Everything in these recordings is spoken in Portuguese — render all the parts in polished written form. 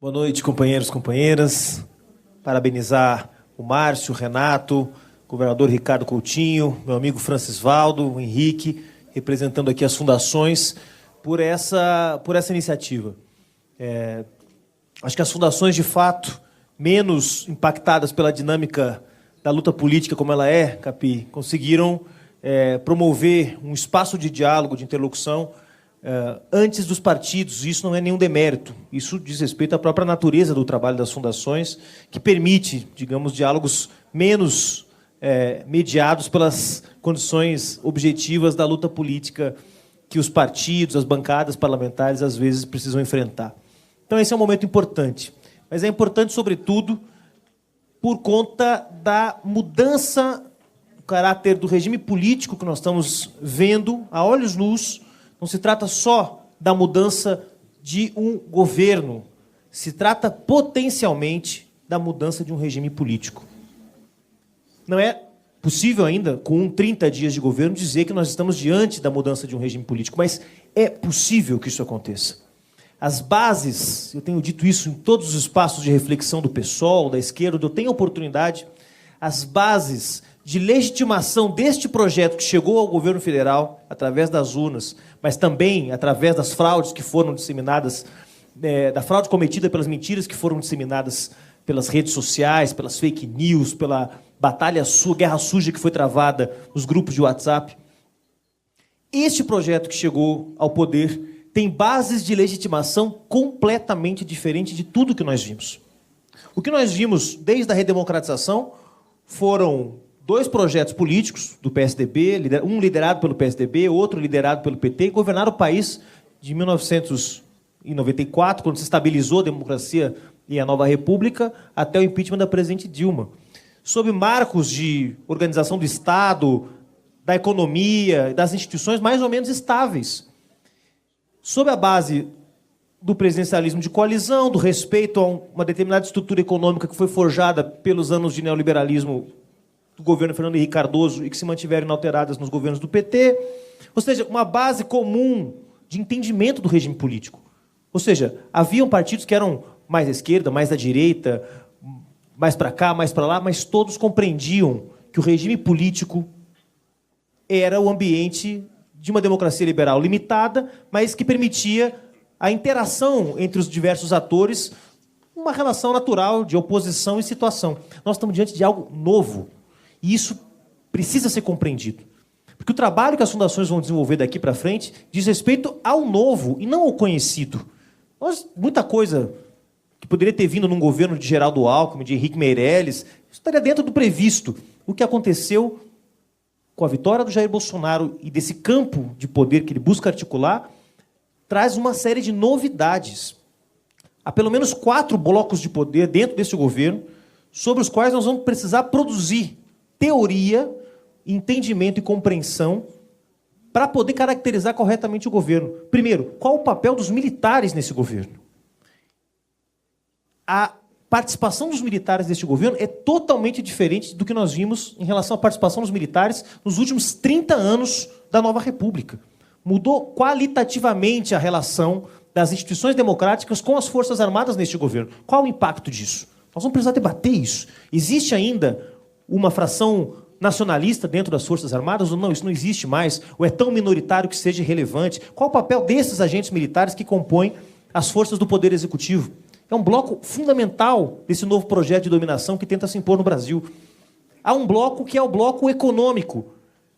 Boa noite, companheiros e companheiras. Parabenizar o Márcio, o Renato, o governador Ricardo Coutinho, meu amigo Francisvaldo, o Henrique, representando aqui as fundações, por essa iniciativa. Acho que as fundações, de fato, menos impactadas pela dinâmica da luta política como ela é, Capi, conseguiram promover um espaço de diálogo, de interlocução, antes dos partidos. Isso não é nenhum demérito. Isso diz respeito à própria natureza do trabalho das fundações, que permite, digamos, diálogos menos mediados pelas condições objetivas da luta política que os partidos, as bancadas parlamentares, às vezes, precisam enfrentar. Então, esse é um momento importante. Mas é importante, sobretudo, por conta da mudança do caráter do regime político que nós estamos vendo a olhos nus. Não se trata só da mudança de um governo, se trata potencialmente da mudança de um regime político. Não é possível ainda, com 30 dias de governo, dizer que nós estamos diante da mudança de um regime político, mas é possível que isso aconteça. As bases, eu tenho dito isso em todos os espaços de reflexão do PSOL, da esquerda, onde eu tenho oportunidade, as bases de legitimação deste projeto que chegou ao governo federal através das urnas, mas também através das fraudes que foram disseminadas, da fraude cometida pelas mentiras que foram disseminadas pelas redes sociais, pelas fake news, pela guerra suja que foi travada nos grupos de WhatsApp. Este projeto que chegou ao poder tem bases de legitimação completamente diferentes de tudo que nós vimos. O que nós vimos desde a redemocratização foram 2 projetos políticos do PSDB, um liderado pelo PSDB, outro liderado pelo PT, e governaram o país de 1994, quando se estabilizou a democracia e a nova república, até o impeachment da presidente Dilma. Sob marcos de organização do Estado, da economia, das instituições mais ou menos estáveis. Sob a base do presidencialismo de coalizão, do respeito a uma determinada estrutura econômica que foi forjada pelos anos de neoliberalismo do governo Fernando Henrique Cardoso e que se mantiveram inalteradas nos governos do PT. Ou seja, uma base comum de entendimento do regime político. Ou seja, haviam partidos que eram mais à esquerda, mais à direita, mais para cá, mais para lá, mas todos compreendiam que o regime político era o ambiente de uma democracia liberal limitada, mas que permitia a interação entre os diversos atores, uma relação natural de oposição e situação. Nós estamos diante de algo novo. E isso precisa ser compreendido. Porque o trabalho que as fundações vão desenvolver daqui para frente diz respeito ao novo e não ao conhecido. Muita coisa que poderia ter vindo num governo de Geraldo Alckmin, de Henrique Meirelles, isso estaria dentro do previsto. O que aconteceu com a vitória do Jair Bolsonaro e desse campo de poder que ele busca articular, traz uma série de novidades. Há pelo menos 4 blocos de poder dentro desse governo, sobre os quais nós vamos precisar produzir teoria, entendimento e compreensão para poder caracterizar corretamente o governo. Primeiro, qual o papel dos militares nesse governo? A participação dos militares neste governo é totalmente diferente do que nós vimos em relação à participação dos militares nos últimos 30 anos da nova República. Mudou qualitativamente a relação das instituições democráticas com as Forças Armadas neste governo. Qual o impacto disso? Nós vamos precisar debater isso. Existe ainda uma fração nacionalista dentro das Forças Armadas ou não? Isso não existe mais? Ou é tão minoritário que seja irrelevante? Qual o papel desses agentes militares que compõem as forças do Poder Executivo? É um bloco fundamental desse novo projeto de dominação que tenta se impor no Brasil. Há um bloco que é o bloco econômico.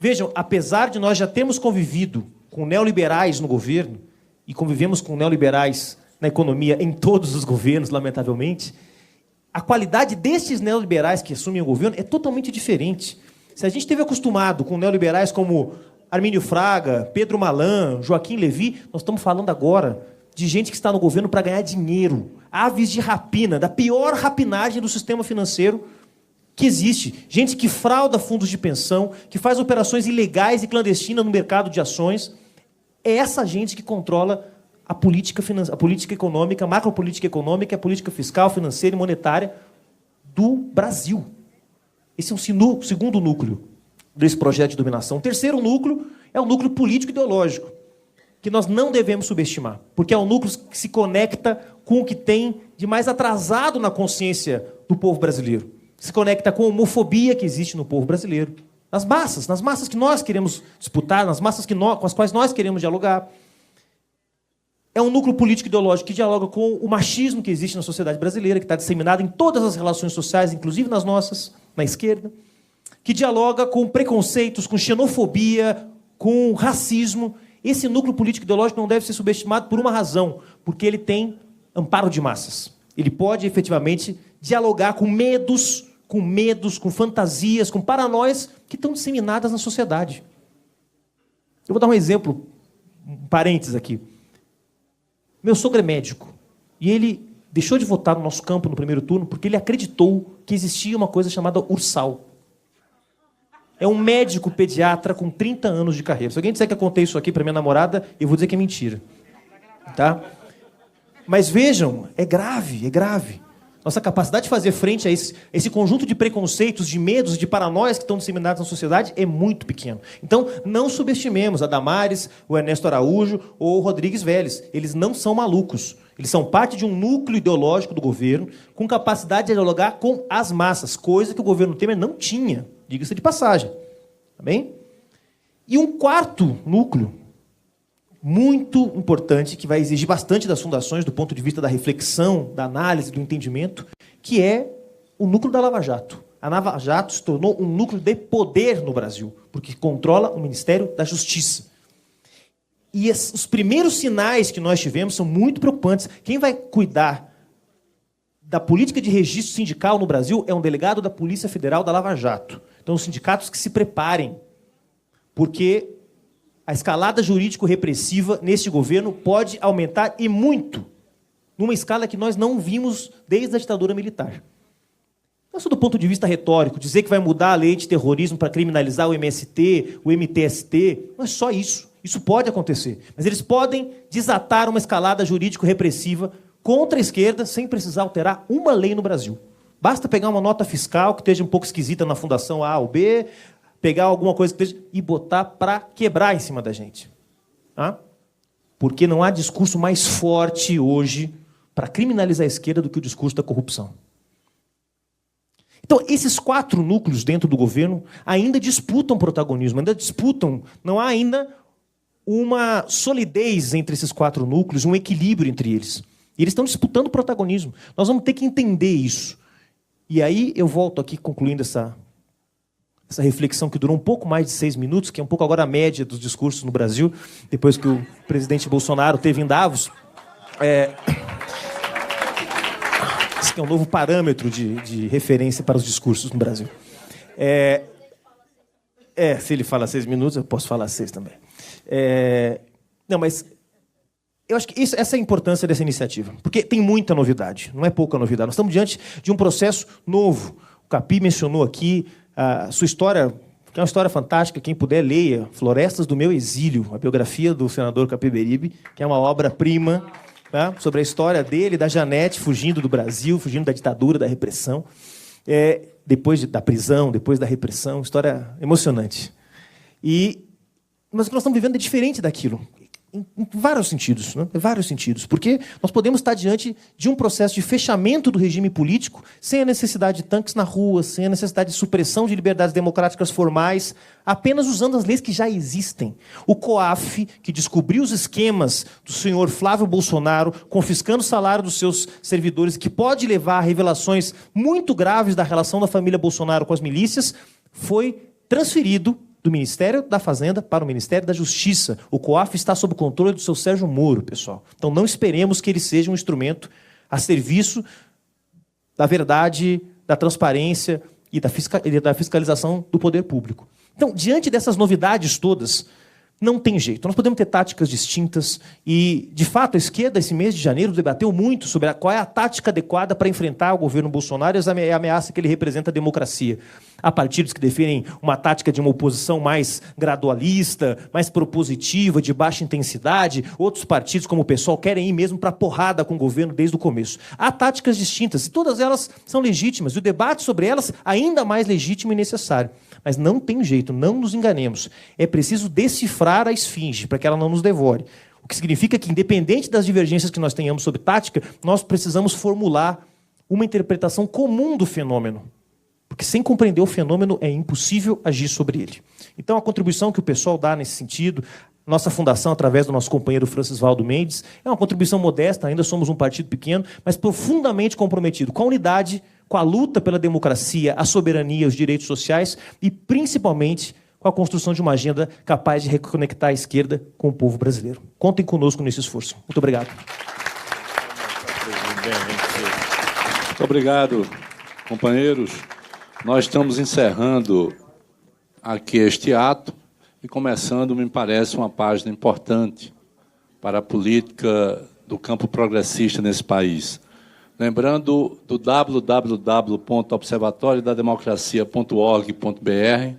Vejam, apesar de nós já termos convivido com neoliberais no governo, e convivemos com neoliberais na economia em todos os governos, lamentavelmente, a qualidade destes neoliberais que assumem o governo é totalmente diferente. Se a gente esteve acostumado com neoliberais como Armínio Fraga, Pedro Malan, Joaquim Levy, nós estamos falando agora de gente que está no governo para ganhar dinheiro, aves de rapina, da pior rapinagem do sistema financeiro que existe. Gente que frauda fundos de pensão, que faz operações ilegais e clandestinas no mercado de ações. É essa gente que controla a política econômica, a macropolítica econômica, a política fiscal, financeira e monetária do Brasil. Esse é o segundo núcleo desse projeto de dominação. O terceiro núcleo é o núcleo político-ideológico, que nós não devemos subestimar, porque é um núcleo que se conecta com o que tem de mais atrasado na consciência do povo brasileiro. Se conecta com a homofobia que existe no povo brasileiro. Nas massas que nós queremos disputar, nas massas com as quais nós queremos dialogar. É um núcleo político-ideológico que dialoga com o machismo que existe na sociedade brasileira, que está disseminado em todas as relações sociais, inclusive nas nossas, na esquerda, que dialoga com preconceitos, com xenofobia, com racismo. Esse núcleo político-ideológico não deve ser subestimado por uma razão, porque ele tem amparo de massas. Ele pode, efetivamente, dialogar com medos, com fantasias, com paranoias que estão disseminadas na sociedade. Eu vou dar um exemplo, um parênteses aqui. Meu sogro é médico e ele deixou de votar no nosso campo no primeiro turno porque ele acreditou que existia uma coisa chamada Ursal. É um médico pediatra com 30 anos de carreira. Se alguém disser que eu contei isso aqui para minha namorada, eu vou dizer que é mentira. Tá? Mas vejam, é grave, é grave. Nossa capacidade de fazer frente a esse conjunto de preconceitos, de medos, de paranoias que estão disseminados na sociedade é muito pequeno. Então, não subestimemos a Damares, o Ernesto Araújo ou o Rodrigues Vélez. Eles não são malucos. Eles são parte de um núcleo ideológico do governo com capacidade de dialogar com as massas, coisa que o governo Temer não tinha, diga-se de passagem. Tá bem? E um quarto núcleo, muito importante, que vai exigir bastante das fundações do ponto de vista da reflexão, da análise, do entendimento, que é o núcleo da Lava Jato. A Lava Jato se tornou um núcleo de poder no Brasil, porque controla o Ministério da Justiça. E os primeiros sinais que nós tivemos são muito preocupantes. Quem vai cuidar da política de registro sindical no Brasil é um delegado da Polícia Federal da Lava Jato. Então, os sindicatos que se preparem, porque a escalada jurídico-repressiva neste governo pode aumentar e muito, numa escala que nós não vimos desde a ditadura militar. Isso do ponto de vista retórico, dizer que vai mudar a lei de terrorismo para criminalizar o MST, o MTST, não é só isso. Isso pode acontecer. Mas eles podem desatar uma escalada jurídico-repressiva contra a esquerda sem precisar alterar uma lei no Brasil. Basta pegar uma nota fiscal que esteja um pouco esquisita na fundação A ou B, pegar alguma coisa que esteja e botar para quebrar em cima da gente. Tá? Porque não há discurso mais forte hoje para criminalizar a esquerda do que o discurso da corrupção. Então, esses quatro núcleos dentro do governo ainda disputam protagonismo, não há ainda uma solidez entre esses quatro núcleos, um equilíbrio entre eles. E eles estão disputando protagonismo. Nós vamos ter que entender isso. E aí eu volto aqui concluindo essa reflexão que durou um pouco mais de 6 minutos, que é um pouco agora a média dos discursos no Brasil, depois que o presidente Bolsonaro esteve em Davos. Esse que é um novo parâmetro de referência para os discursos no Brasil. Se ele fala 6 minutos, eu posso falar 6 também. Não, mas eu acho que essa é a importância dessa iniciativa, porque tem muita novidade, não é pouca novidade. Nós estamos diante de um processo novo. O Capi mencionou aqui a sua história, que é uma história fantástica. Quem puder, leia Florestas do Meu Exílio, a biografia do senador Capiberibe, que é uma obra-prima, tá? Sobre a história dele, da Janete, fugindo do Brasil, fugindo da ditadura, da repressão, depois da prisão, depois da repressão. História emocionante. Mas o que nós estamos vivendo é diferente daquilo. Em vários sentidos, né? Vários sentidos. Porque nós podemos estar diante de um processo de fechamento do regime político sem a necessidade de tanques na rua, sem a necessidade de supressão de liberdades democráticas formais, apenas usando as leis que já existem. O COAF, que descobriu os esquemas do senhor Flávio Bolsonaro, confiscando o salário dos seus servidores, que pode levar a revelações muito graves da relação da família Bolsonaro com as milícias, foi transferido do Ministério da Fazenda para o Ministério da Justiça. O COAF está sob o controle do seu Sérgio Moro, pessoal. Então não esperemos que ele seja um instrumento a serviço da verdade, da transparência e da fiscalização do poder público. Então, diante dessas novidades todas, não tem jeito. Nós podemos ter táticas distintas e, de fato, a esquerda, esse mês de janeiro, debateu muito sobre qual é a tática adequada para enfrentar o governo Bolsonaro e a ameaça que ele representa à democracia. Há partidos que defendem uma tática de uma oposição mais gradualista, mais propositiva, de baixa intensidade. Outros partidos, como o PSOL, querem ir mesmo para a porrada com o governo desde o começo. Há táticas distintas e todas elas são legítimas. E o debate sobre elas ainda mais legítimo e necessário. Mas não tem jeito, não nos enganemos. É preciso decifrar a esfinge para que ela não nos devore. O que significa que, independente das divergências que nós tenhamos sobre tática, nós precisamos formular uma interpretação comum do fenômeno. Porque sem compreender o fenômeno é impossível agir sobre ele. Então, a contribuição que o pessoal dá nesse sentido, nossa fundação, através do nosso companheiro Francisvaldo Mendes, é uma contribuição modesta, ainda somos um partido pequeno, mas profundamente comprometido com a unidade, com a luta pela democracia, a soberania, os direitos sociais e, principalmente, com a construção de uma agenda capaz de reconectar a esquerda com o povo brasileiro. Contem conosco nesse esforço. Muito obrigado. Muito obrigado, companheiros. Nós estamos encerrando aqui este ato e começando, me parece, uma página importante para a política do campo progressista nesse país. Lembrando do www.observatoriodademocracia.org.br,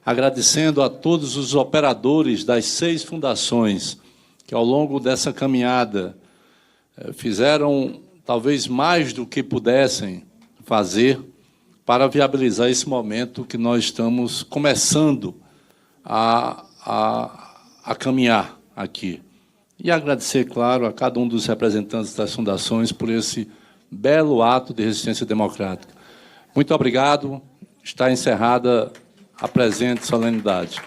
agradecendo a todos os operadores das 6 fundações que, ao longo dessa caminhada, fizeram talvez mais do que pudessem fazer para viabilizar esse momento que nós estamos começando a caminhar aqui. E agradecer, claro, a cada um dos representantes das fundações por esse belo ato de resistência democrática. Muito obrigado. Está encerrada a presente solenidade.